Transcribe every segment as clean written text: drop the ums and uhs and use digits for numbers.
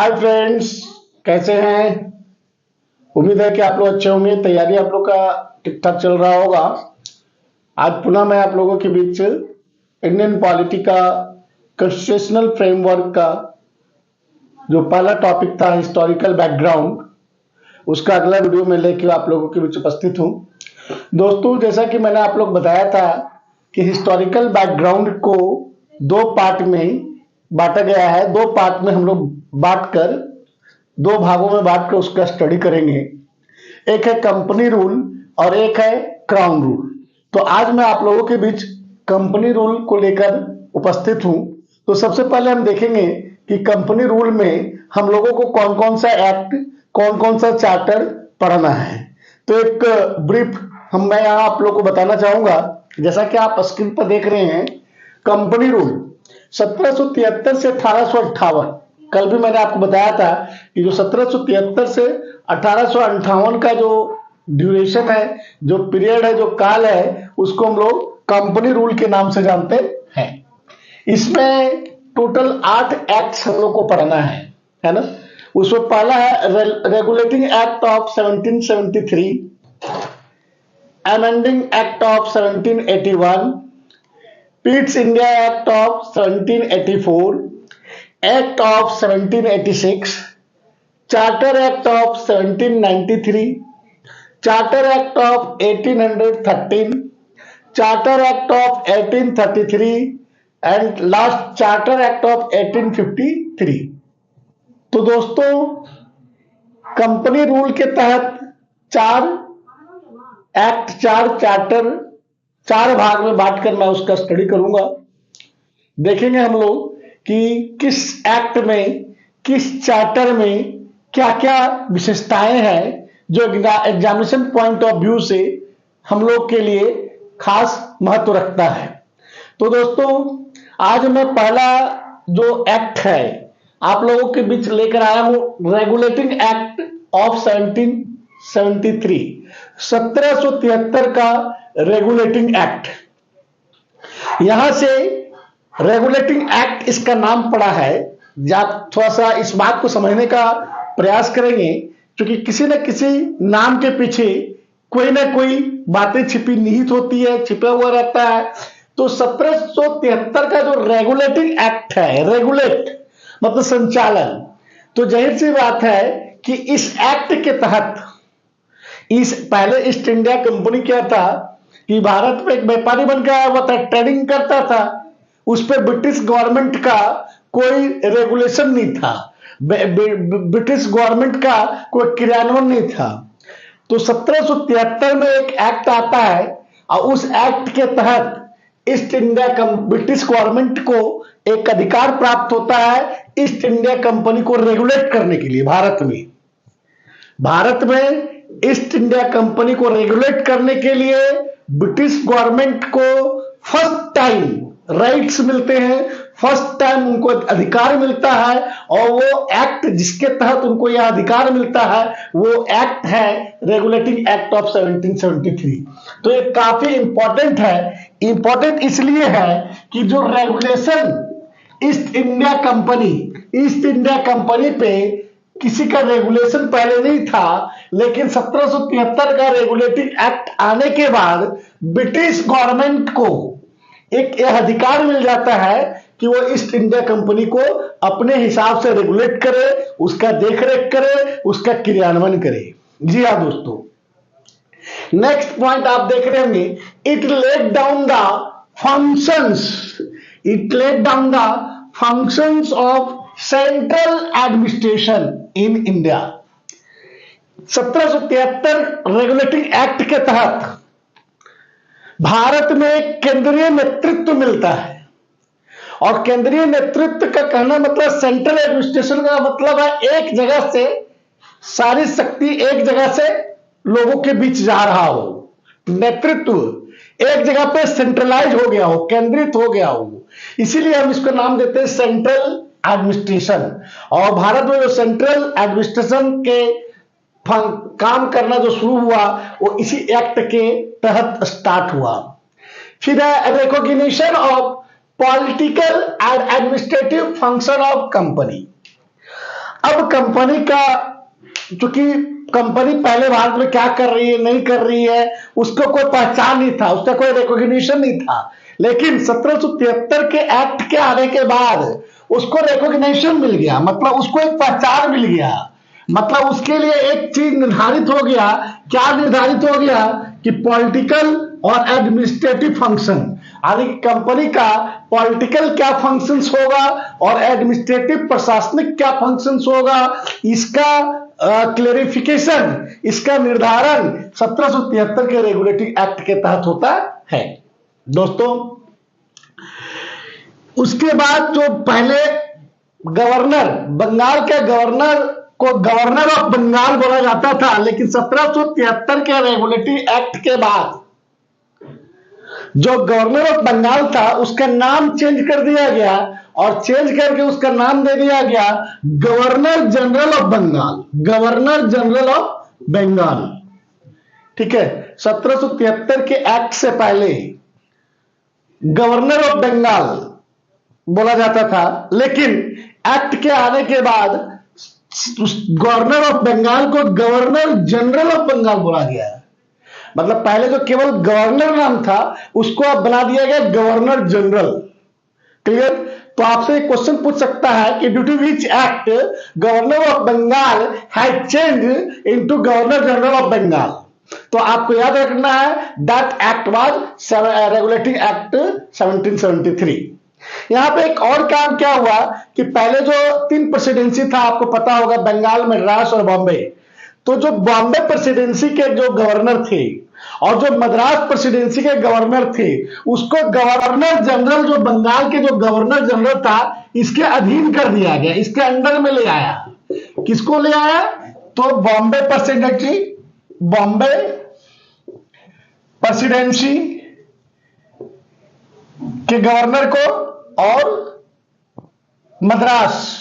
Hi friends, कैसे हैं। उम्मीद है कि आप लोग अच्छे होंगे। तैयारी आप लोग का ठीक ठाक चल रहा होगा। आज पुनः मैं आप लोगों के बीच इंडियन पॉलिटी का कॉन्स्टिट्यूशनल फ्रेमवर्क का जो पहला टॉपिक था हिस्टोरिकल बैकग्राउंड, उसका अगला वीडियो में लेकर आप लोगों के बीच उपस्थित हूँ। दोस्तों, जैसा कि मैंने आप लोग बताया था कि हिस्टोरिकल बैकग्राउंड को दो पार्ट में बांटा गया है। दो पार्ट में हम लोग बांटकर, दो भागों में बांटकर उसका स्टडी करेंगे। एक है कंपनी रूल और एक है क्राउन रूल। तो आज मैं आप लोगों के बीच कंपनी रूल को लेकर उपस्थित हूं। तो सबसे पहले हम देखेंगे कि कंपनी रूल में हम लोगों को कौन कौन सा एक्ट, कौन कौन सा चार्टर पढ़ना है। तो एक ब्रीफ मैं यहाँ आप लोग को बताना चाहूंगा। जैसा कि आप स्क्रीन पर देख रहे हैं, कंपनी रूल 1773 से 1858। कल भी मैंने आपको बताया था कि जो 1773 से 1858 का जो ड्यूरेशन है, जो पीरियड है, जो काल है, उसको हम लोग कंपनी रूल के नाम से जानते हैं। इसमें टोटल 8 एक्ट्स हम लोग को पढ़ना है ना। उसमें पहला है regulating act of 1773, amending act of 1781, Pitt's India act of 1784, act of 1786, charter act of 1793, charter act of 1813, charter act of 1833 and last charter act of 1853। तो दोस्तों, कंपनी रूल के तहत 4 एक्ट, 4 चार्टर, 4 भाग में बांटकर मैं उसका स्टडी करूंगा। देखेंगे हम लोग कि किस एक्ट में, किस चार्टर में क्या क्या विशेषताएं हैं जो एग्जामिनेशन पॉइंट ऑफ व्यू से हम लोग के लिए खास महत्व रखता है। तो दोस्तों, आज मैं पहला जो एक्ट है आप लोगों के बीच लेकर आया हूं, रेगुलेटिंग एक्ट ऑफ 1773, 1773 का रेगुलेटिंग एक्ट। यहां से रेगुलेटिंग एक्ट इसका नाम पड़ा है। आप थोड़ा सा इस बात को समझने का प्रयास करेंगे, क्योंकि किसी न किसी नाम के पीछे कोई ना कोई बातें छिपी निहित होती है, छिपा हुआ रहता है। तो 1773 का जो रेगुलेटिंग एक्ट है, रेगुलेट मतलब संचालन, तो जाहिर सी बात है कि इस एक्ट के तहत पहले ईस्ट इंडिया कंपनी क्या था कि भारत में एक व्यापारी बनकर आया हुआ था, ट्रेडिंग करता था। उस पर ब्रिटिश गवर्नमेंट का कोई रेगुलेशन नहीं था, ब्रिटिश गवर्नमेंट का कोई क्रियान्वयन नहीं था। तो 1773 में एक एक्ट आता है और उस एक्ट के तहत ईस्ट इंडिया ब्रिटिश गवर्नमेंट को एक अधिकार प्राप्त होता है ईस्ट इंडिया कंपनी को रेगुलेट करने के लिए। भारत में ईस्ट इंडिया कंपनी को रेगुलेट करने के लिए ब्रिटिश गवर्नमेंट को फर्स्ट टाइम राइट्स मिलते हैं, फर्स्ट टाइम उनको अधिकार मिलता है। और वो एक्ट जिसके तहत उनको यह अधिकार मिलता है वो एक्ट है रेगुलेटिंग एक्ट ऑफ 1773। तो ये काफी इंपॉर्टेंट है। इंपॉर्टेंट इसलिए है कि जो रेगुलेशन ईस्ट इंडिया कंपनी पे किसी का रेगुलेशन पहले नहीं था, लेकिन 1773 का रेगुलेटिंग एक्ट आने के बाद ब्रिटिश गवर्नमेंट को एक यह अधिकार मिल जाता है कि वो ईस्ट इंडिया कंपनी को अपने हिसाब से रेगुलेट करे, उसका देखरेख करे, उसका क्रियान्वयन करे। जी हाँ दोस्तों, नेक्स्ट पॉइंट आप देख रहे होंगे, it laid down the functions of central administration in India. 1773 regulating act के तहत भारत में केंद्रीय नेतृत्व मिलता है। और केंद्रीय नेतृत्व का कहना मतलब सेंट्रल एडमिनिस्ट्रेशन का मतलब है एक जगह से सारी शक्ति एक जगह से लोगों के बीच जा रहा हो, नेतृत्व एक जगह पे सेंट्रलाइज हो गया हो, केंद्रित हो गया हो। इसीलिए हम इसको नाम देते हैं सेंट्रल एडमिनिस्ट्रेशन। और भारत में जो सेंट्रल एडमिनिस्ट्रेशन के काम करना जो शुरू हुआ वो इसी एक्ट के तहत स्टार्ट हुआ। फिर है recognition of political and administrative function of company. अब कंपनी का, चूंकि कंपनी पहले भारत में क्या कर रही है नहीं कर रही है उसको कोई पहचान नहीं था, उसका कोई रिकॉग्निशन नहीं था। लेकिन 1773 के एक्ट के आने के बाद उसको रिकॉग्निशन मिल गया, मतलब उसको एक पहचान मिल गया। मतलब उसके लिए एक चीज निर्धारित हो गया। क्या निर्धारित हो गया कि पॉलिटिकल और एडमिनिस्ट्रेटिव फंक्शन, यानी कंपनी का पॉलिटिकल क्या फंक्शंस होगा और एडमिनिस्ट्रेटिव प्रशासनिक क्या फंक्शंस होगा, इसका क्लेरिफिकेशन, इसका निर्धारण 1773 के रेगुलेटिंग एक्ट के तहत होता है। दोस्तों, उसके बाद जो पहले गवर्नर, बंगाल के गवर्नर को गवर्नर ऑफ बंगाल बोला जाता था, लेकिन 1773 के रेगुलेटिंग एक्ट के बाद जो गवर्नर ऑफ बंगाल था उसका नाम चेंज कर दिया गया और चेंज करके उसका नाम दे दिया गया governor general of Bengal, governor general of Bengal. ठीक है, 1773 के एक्ट से पहले गवर्नर ऑफ बंगाल बोला जाता था, लेकिन एक्ट के आने के बाद गवर्नर ऑफ बंगाल को गवर्नर जनरल ऑफ बंगाल बोला गया। मतलब पहले जो केवल गवर्नर नाम था उसको अब बना दिया गया गवर्नर जनरल। क्लियर? तो आपसे एक क्वेश्चन पूछ सकता है कि due to which act governor of Bengal has change into governor general of Bengal. तो आपको याद रखना है that act was regulating act 1773। यहां पे एक और काम क्या हुआ कि पहले जो 3 प्रेसिडेंसी था, आपको पता होगा, बंगाल, मद्रास और बॉम्बे। तो जो बॉम्बे प्रेसिडेंसी के जो गवर्नर थे और जो मद्रास प्रेसिडेंसी के गवर्नर थे, उसको गवर्नर जनरल, जो बंगाल के जो गवर्नर जनरल था, इसके अधीन कर दिया गया, इसके अंडर में ले आया। किसको ले आया? तो बॉम्बे प्रेसिडेंसी, बॉम्बे प्रेसिडेंसी के गवर्नर को और मद्रास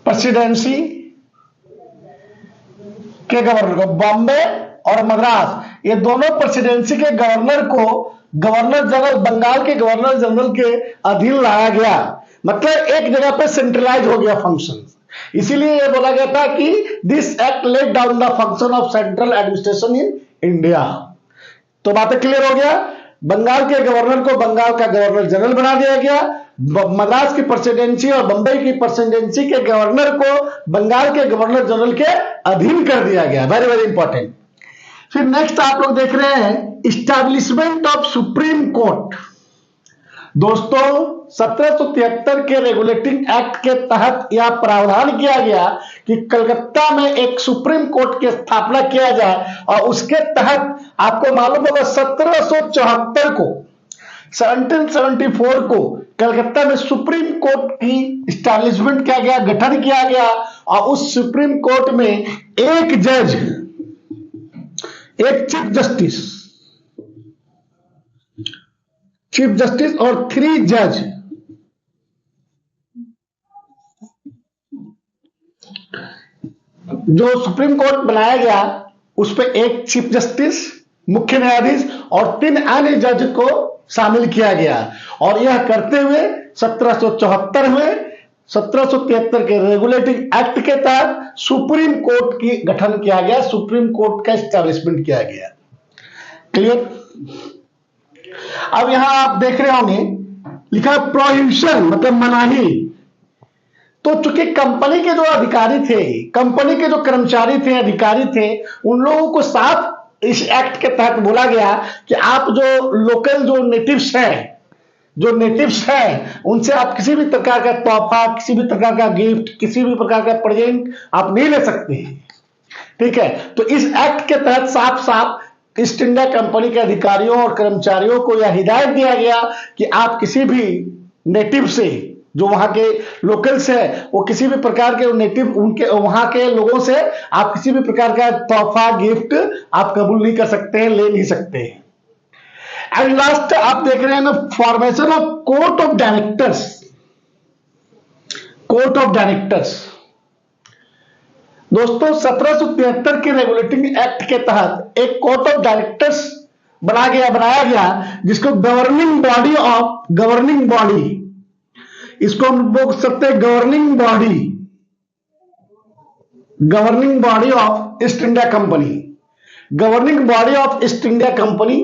प्रेसिडेंसी के गवर्नर को, बॉम्बे और मद्रास, ये दोनों प्रेसिडेंसी के गवर्नर को गवर्नर जनरल, बंगाल के गवर्नर जनरल के अधीन लाया गया। मतलब एक जगह पे सेंट्रलाइज हो गया फंक्शन। इसीलिए यह बोला गया था कि this act laid down the function of central administration in India. तो बातें क्लियर हो गया। बंगाल के गवर्नर को बंगाल का गवर्नर जनरल बना दिया गया, मद्रास की प्रेसिडेंसी और बंबई की प्रेसिडेंसी के गवर्नर को बंगाल के गवर्नर जनरल के अधीन कर दिया गया। Very very important. फिर नेक्स्ट आप लोग देख रहे हैं इस्टेब्लिशमेंट ऑफ सुप्रीम कोर्ट। दोस्तों, 1773 के रेगुलेटिंग एक्ट के तहत यह प्रावधान किया गया कि कलकत्ता में एक सुप्रीम कोर्ट की स्थापना किया जाए और उसके तहत आपको मालूम होगा 1774 को, 1774 को कलकत्ता में सुप्रीम कोर्ट की इस्टेब्लिशमेंट किया गया, गठन किया गया। और उस सुप्रीम कोर्ट में एक जज, एक चीफ जस्टिस और 3 जज, जो सुप्रीम कोर्ट बनाया गया उस पर एक चीफ जस्टिस, मुख्य न्यायाधीश और 3 अन्य जज को शामिल किया गया। और यह करते हुए 1774 में 1773 के रेगुलेटिंग एक्ट के तहत सुप्रीम कोर्ट की गठन किया गया, सुप्रीम कोर्ट का एस्टैब्लिशमेंट किया गया। क्लियर? अब यहां आप देख रहे होंगे लिखा है प्रोहिबिशन, मतलब मनाही। तो चूंकि कंपनी के जो अधिकारी थे, कंपनी के जो कर्मचारी थे, अधिकारी थे, उन लोगों को साफ इस एक्ट के तहत बोला गया कि आप जो लोकल जो नेटिव्स हैं, उनसे आप किसी भी प्रकार का तोहफा, किसी भी प्रकार का गिफ्ट, किसी भी प्रकार का प्रेजेंट आप नहीं ले सकते हैं। ठीक है? तो इस एक्ट के तहत साफ साफ ईस्ट इंडिया कंपनी के अधिकारियों और कर्मचारियों को यह हिदायत दिया गया कि आप किसी भी नेटिव से, जो वहां के लोकल्स है, वो किसी भी प्रकार के नेटिव, उनके वहां के लोगों से आप किसी भी प्रकार का तोहफा, गिफ्ट आप कबूल नहीं कर सकते हैं, ले नहीं सकते हैं। एंड लास्ट आप देख रहे हैं ना, formation of court of directors. Court of directors दोस्तों, 1773 के रेगुलेटिंग एक्ट के तहत एक कोर्ट ऑफ डायरेक्टर्स बनाया गया, जिसको गवर्निंग बॉडी इसको हम बोल सकते हैं governing body of east India company. Governing body of east India company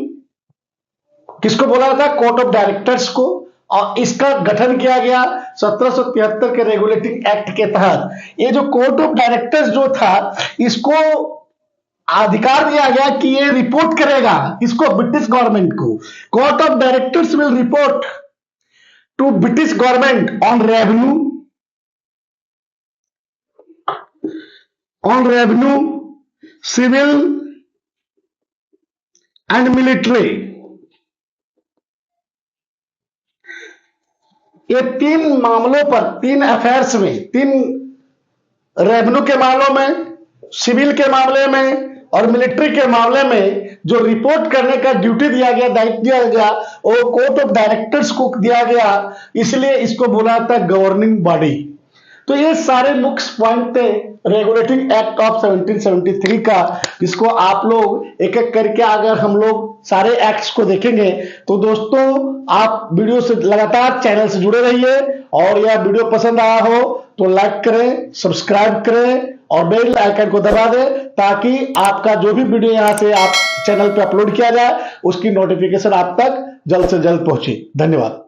किसको बोला जाता है? कोर्ट ऑफ डायरेक्टर्स को। और इसका गठन किया गया 1773 के रेगुलेटिंग एक्ट के तहत। ये जो कोर्ट ऑफ डायरेक्टर्स जो था, इसको अधिकार दिया गया कि ये रिपोर्ट करेगा इसको, ब्रिटिश गवर्नमेंट को। Court of directors will report to British government on revenue, civil and military. ये तीन मामलों पर, तीन अफेयर्स में, तीन रेवेन्यू के मामलों में, सिविल के मामले में और मिलिट्री के मामले में जो रिपोर्ट करने का ड्यूटी दिया गया, दायित्व दिया गया, वो कोर्ट ऑफ डायरेक्टर्स को दिया गया। इसलिए इसको बोला जाता है गवर्निंग बॉडी। तो ये सारे मुख्य पॉइंट थे रेगुलेटिंग एक्ट ऑफ 1773 का, जिसको आप लोग एक एक करके अगर हम लोग सारे एक्ट्स को देखेंगे तो दोस्तों आप वीडियो से लगातार चैनल से जुड़े रहिए। और यह वीडियो पसंद आया हो तो लाइक करें, सब्सक्राइब करें और बेल आइकन को दबा दें, ताकि आपका जो भी वीडियो यहां से आप चैनल पे अपलोड किया जाए उसकी नोटिफिकेशन आप तक जल्द से जल्द पहुंचे। धन्यवाद।